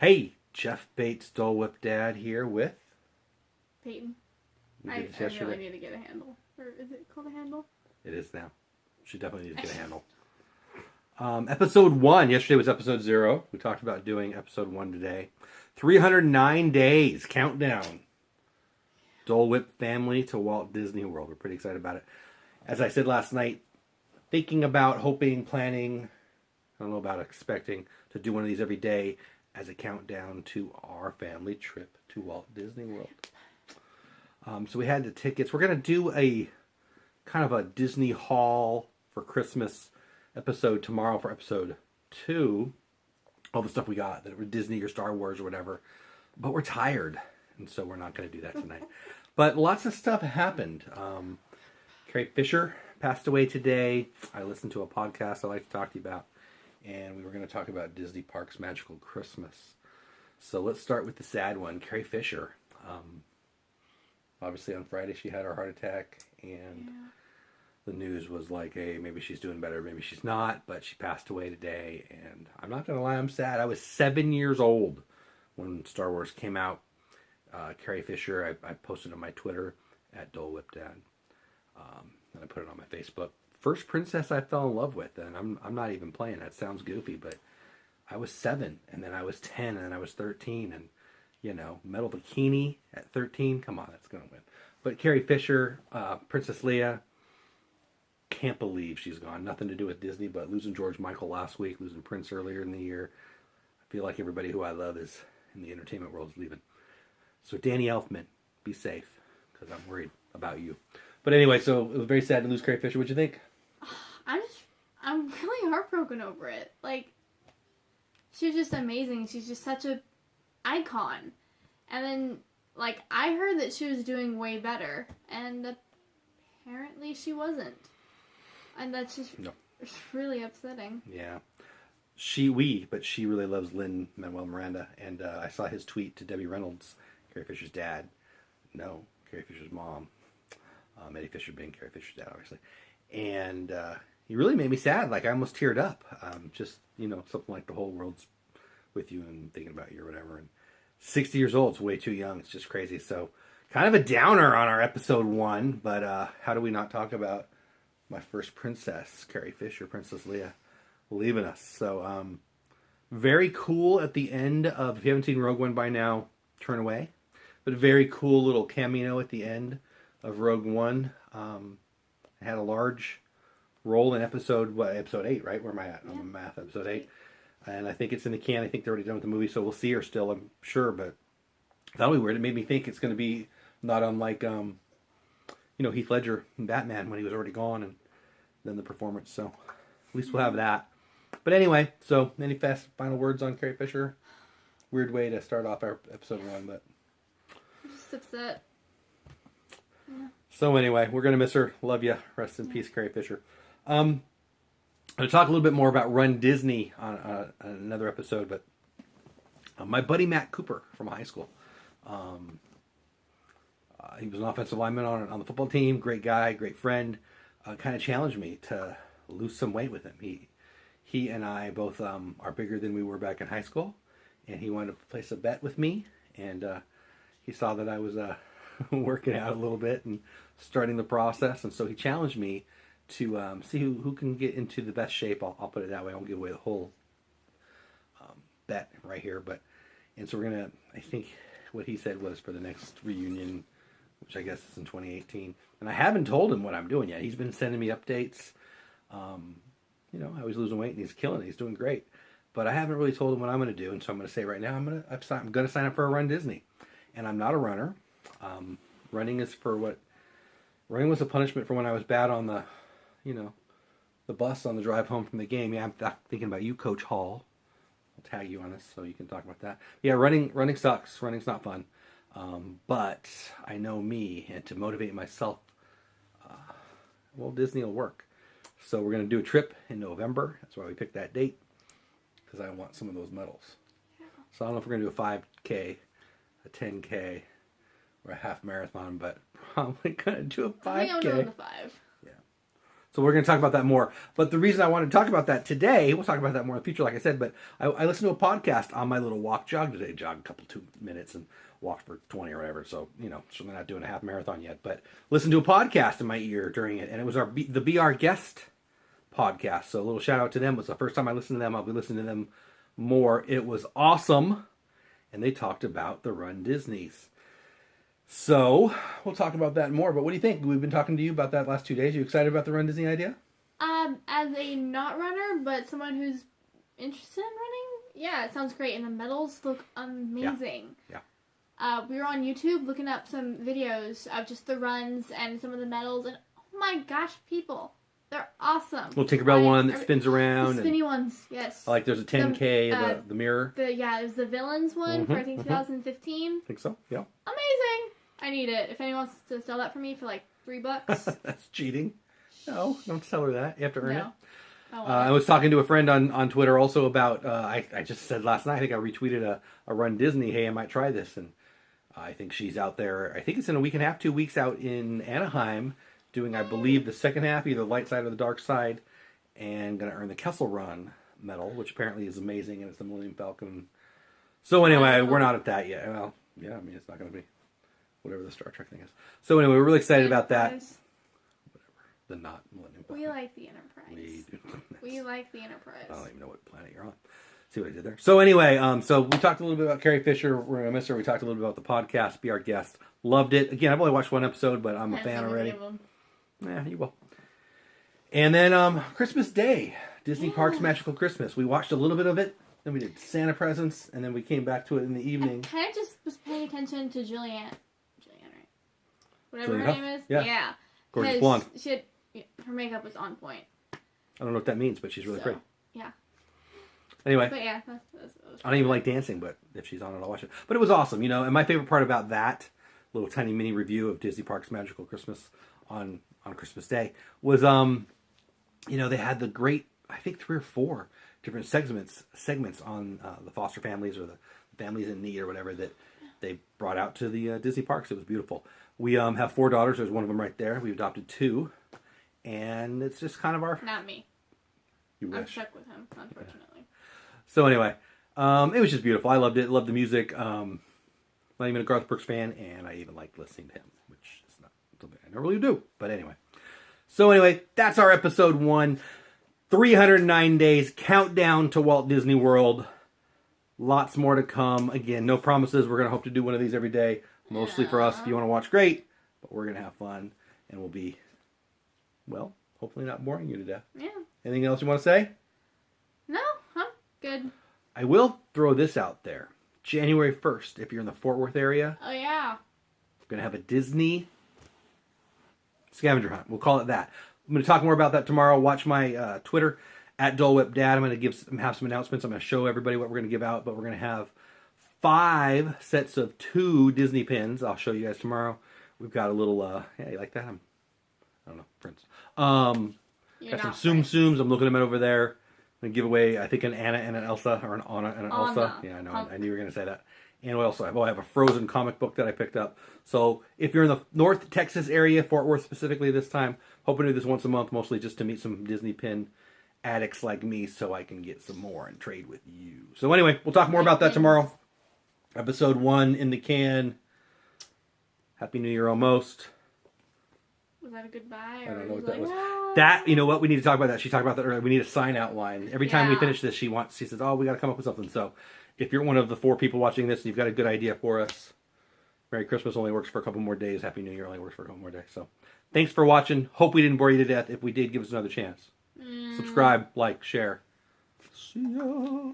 Hey, Jeff Bates, Dole Whip Dad here with Peyton. We I did this yesterday. really need to get a handle. Or is it called a handle? It is now. She definitely needs to get a handle. Episode 1. Yesterday was episode 0. We talked about doing episode 1 today. 309 days. Countdown. Dole Whip family to Walt Disney World. We're pretty excited about it. As I said last night, thinking about, hoping, planning, I don't know about expecting, to do one of these every day as a countdown to our family trip to Walt Disney World. So we had the tickets. We're going to do a kind of a Disney haul for Christmas episode tomorrow for episode 2. All the stuff we got that were Disney or Star Wars or whatever. But we're tired, and so we're not going to do that tonight. But lots of stuff happened. Carrie Fisher passed away today. I listened to a podcast I like to talk to you about. And we were going to talk about Disney Parks Magical Christmas. So let's start with the sad one, Carrie Fisher. Obviously on Friday she had her heart attack, and the news was like, hey, maybe she's doing better, maybe she's not, but she passed away today, and I'm not going to lie, I'm sad. I was 7 years old when Star Wars came out. Carrie Fisher, I posted on my Twitter, at Dole Whip Dad, and I put it on my Facebook. First princess I fell in love with, and I'm not even playing. That sounds goofy, but I was 7, and then I was 10, and then I was 13, and metal bikini at 13. Come on, that's gonna win. But Carrie Fisher, Princess Leia, can't believe she's gone. Nothing to do with Disney, but losing George Michael last week, losing Prince earlier in the year. I feel like everybody who I love is in the entertainment world is leaving. So Danny Elfman, be safe, because I'm worried about you. But anyway, so it was very sad to lose Carrie Fisher. What'd you think? I'm really heartbroken over it. Like, she's just amazing. She's just such a icon. And then, like, I heard that she was doing way better, and apparently she wasn't. And that's just it's really upsetting. Yeah. She really loves Lin-Manuel Miranda, and I saw his tweet to Debbie Reynolds, Carrie Fisher's dad. No, Carrie Fisher's mom. Eddie Fisher being Carrie Fisher's dad, obviously. And he really made me sad. Like, I almost teared up. Just, something like the whole world's with you and thinking about you or whatever. And 60 years old is way too young. It's just crazy. So, kind of a downer on our episode 1. But how do we not talk about my first princess, Carrie Fisher, Princess Leia, leaving us? So, very cool at the end of, if you haven't seen Rogue One by now, turn away. But a very cool little cameo at the end of Rogue One. I had a large role in episode 8, right? Where am I at? I'm in math, episode 8. And I think it's in the can. I think they're already done with the movie, so we'll see her still, I'm sure. But that'll be weird. It made me think it's going to be not unlike, Heath Ledger in Batman when he was already gone, and then the performance. So at least we'll have that. But anyway, so any final words on Carrie Fisher? Weird way to start off our episode 1, but I'm just upset. Yeah. So anyway, we're going to miss her. Love you. Rest in peace, Carrie Fisher. I'm going to talk a little bit more about Run Disney on another episode, but my buddy Matt Cooper from high school, he was an offensive lineman on the football team. Great guy, great friend. Kind of challenged me to lose some weight with him. He and I both are bigger than we were back in high school, and he wanted to place a bet with me, and he saw that I was working out a little bit and starting the process, and so he challenged me to see who can get into the best shape. I'll put it that way. I won't give away the whole bet right here, and so we're gonna, I think what he said was for the next reunion, which I guess is in 2018, and I haven't told him what I'm doing yet. He's been sending me updates. I was losing weight and he's killing it. He's doing great, but I haven't really told him what I'm going to do, and so I'm going to say right now I'm going to sign up for a Run Disney, and I'm not a runner. Running was a punishment for when I was bad on the bus on the drive home from the game. Yeah, I'm thinking about you, Coach Hall. I'll tag you on this so you can talk about that. Yeah, running sucks. Running's not fun. But I know me, and to motivate myself, Disney will work. So we're going to do a trip in November. That's why we picked that date, because I want some of those medals. Yeah. So I don't know if we're going to do a 5K, a 10K, or a half marathon, but probably going to do a 5K. I think I'm doing the 5. Yeah. So we're going to talk about that more. But the reason I want to talk about that today, we'll talk about that more in the future, like I said, but I listened to a podcast on my little jog today. Jogged a couple 2 minutes and walked for 20 or whatever. So, certainly not doing a half marathon yet. But listened to a podcast in my ear during it. And it was the Be Our Guest podcast. So a little shout out to them. It was the first time I listened to them. I'll be listening to them more. It was awesome. And they talked about the Run Disneys. So, we'll talk about that more, but what do you think? We've been talking to you about that last 2 days. You excited about the Run Disney idea? As a not runner, but someone who's interested in running, yeah, it sounds great. And the medals look amazing. Yeah. We were on YouTube looking up some videos of just the runs and some of the medals, and oh my gosh, people, they're awesome. Little Tinkerbell one that spins around. The spinny ones, yes. Like there's a 10K, the mirror. It was the Villains one for I think 2015. I think so, yeah. Amazing. I need it. If anyone wants to sell that for me for like $3. That's cheating. No, don't sell her that. You have to earn it. I was talking to a friend on Twitter also about, I just said last night, I think I retweeted a Run Disney, hey, I might try this. And I think she's out there, I think it's in a week and a half, 2 weeks out in Anaheim, doing, I believe, the second half, either the light side or the dark side, and going to earn the Kessel Run medal, which apparently is amazing, and it's the Millennium Falcon. So anyway, we're not at that yet. Well, yeah, I mean, it's not going to be whatever the Star Trek thing is. So anyway, we're really excited about that. Whatever. The not Millennium Falcon. We like the Enterprise. We do. We like the Enterprise. I don't even know what planet you're on. See what I did there? So anyway, so we talked a little bit about Carrie Fisher. We're going to miss her. We talked a little bit about the podcast, Be Our Guest. Loved it. Again, I've only watched one episode, but I'm a fan already. Yeah, you will. And then Christmas Day. Disney Parks Magical Christmas. We watched a little bit of it. Then we did Santa presents. And then we came back to it in the evening. I kind of just was paying attention to Julianne, right? Whatever Julianne her Hough? name is. Yeah. Gorgeous blonde. Her makeup was on point. I don't know what that means, but she's really pretty. Yeah. Anyway. But yeah, I don't even like dancing, but if she's on it, I'll watch it. But it was awesome, And my favorite part about that little tiny mini review of Disney Parks Magical Christmas on Christmas Day was, they had the great, I think 3 or 4 different segments on the foster families or the families in need or whatever that they brought out to the Disney parks. It was beautiful. We have 4 daughters. There's one of them right there. We've adopted 2, and it's just kind of our. Not me. You wish. I'm stuck with him, unfortunately. So anyway, it was just beautiful. I loved it. Loved the music. Not even a Garth Brooks fan, and I even liked listening to him, which is not something I normally do. But anyway. So anyway, that's our episode 1. 309 days countdown to Walt Disney World. Lots more to come. Again, no promises. We're going to hope to do one of these every day. Mostly for us. If you want to watch, great. But we're going to have fun. And we'll be, well, hopefully not boring you to death. Yeah. Anything else you want to say? No, I'm good. I will throw this out there. January 1st, if you're in the Fort Worth area. Oh, yeah. We're going to have a Disney scavenger hunt. We'll call it that. I'm going to talk more about that tomorrow. Watch my Twitter at Dole Whip Dad. I'm going to have some announcements. I'm going to show everybody what we're going to give out, but we're going to have 5 sets of 2 Disney pins. I'll show you guys tomorrow. We've got a little, yeah, you like that? I don't know, Prince. Got some Tsum Tsums. I'm looking at them over there. I'm going to give away, I think, an Anna and an Elsa, or an Anna and an Elsa. Yeah, I know. I knew you were going to say that. And what else do I have? Oh, I have a Frozen comic book that I picked up. So if you're in the North Texas area, Fort Worth specifically this time, hoping to do this once a month, mostly just to meet some Disney pin addicts like me so I can get some more and trade with you. So anyway, we'll talk more about that tomorrow. Episode 1 in the can. Happy New Year almost. Was that a goodbye? I Or don't know what was that was. "Ah." That, you know what, we need to talk about that. She talked about that earlier. We need a sign outline. Every time we finish this, she says, oh, we got to come up with something. So if you're one of the 4 people watching this and you've got a good idea for us, Merry Christmas only works for a couple more days. Happy New Year only works for a couple more days. So thanks for watching. Hope we didn't bore you to death. If we did, give us another chance. Subscribe, like, share. See ya.